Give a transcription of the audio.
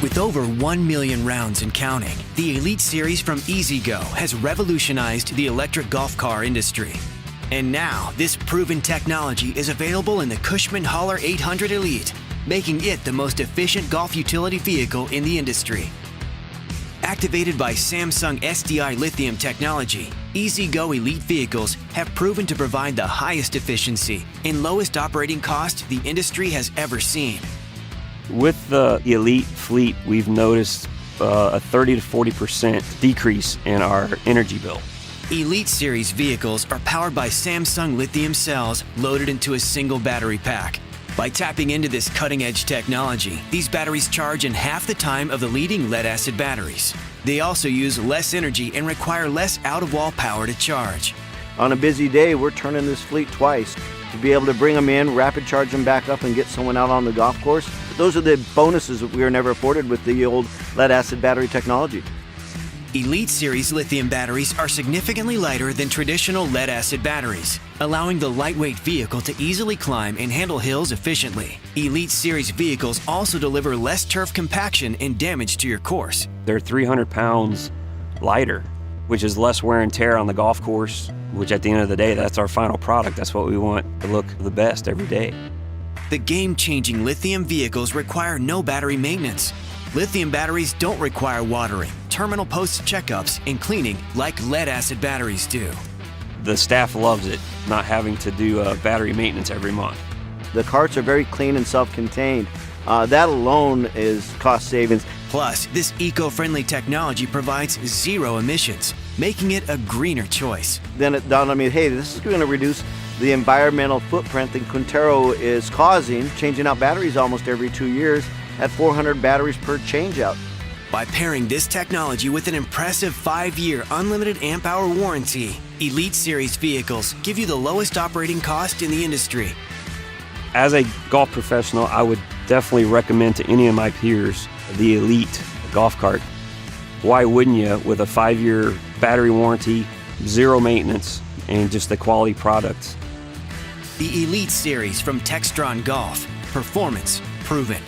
With over 1 million rounds and counting, the Elite Series from E-Z-GO has revolutionized the electric golf car industry. And now, this proven technology is available in the Cushman Holler 800 Elite, making it the most efficient golf utility vehicle in the industry. Activated by Samsung SDI Lithium technology, E-Z-GO Elite vehicles have proven to provide the highest efficiency and lowest operating cost the industry has ever seen. With the Elite fleet, we've noticed a 30 to 40% decrease in our energy bill. Elite Series vehicles are powered by Samsung Lithium cells loaded into a single battery pack. By tapping into this cutting-edge technology, these batteries charge in half the time of the leading lead-acid batteries. They also use less energy and require less out-of-wall power to charge. On a busy day, we're turning this fleet twice to be able to bring them in, rapid charge them back up, and get someone out on the golf course. Those are the bonuses that we were never afforded with the old lead-acid battery technology. Elite Series lithium batteries are significantly lighter than traditional lead-acid batteries, allowing the lightweight vehicle to easily climb and handle hills efficiently. Elite Series vehicles also deliver less turf compaction and damage to your course. They're 300 pounds lighter, which is less wear and tear on the golf course, which at the end of the day, that's our final product. That's what we want to look the best every day. The game-changing lithium vehicles require no battery maintenance. Lithium batteries don't require watering, terminal post checkups, and cleaning like lead-acid batteries do. The staff loves it, not having to do battery maintenance every month. The carts are very clean and self-contained. That alone is cost savings. Plus, this eco-friendly technology provides zero emissions, making it a greener choice. Then it dawned on me, hey, this is going to reduce the environmental footprint that Quintero is causing, changing out batteries almost every 2 years at 400 batteries per changeout. By pairing this technology with an impressive 5-year unlimited amp-hour warranty, Elite Series vehicles give you the lowest operating cost in the industry. As a golf professional, I would definitely recommend to any of my peers the Elite golf cart. Why wouldn't you, with a 5-year battery warranty, zero maintenance, and just the quality products? The Elite Series from Textron Golf. Performance proven.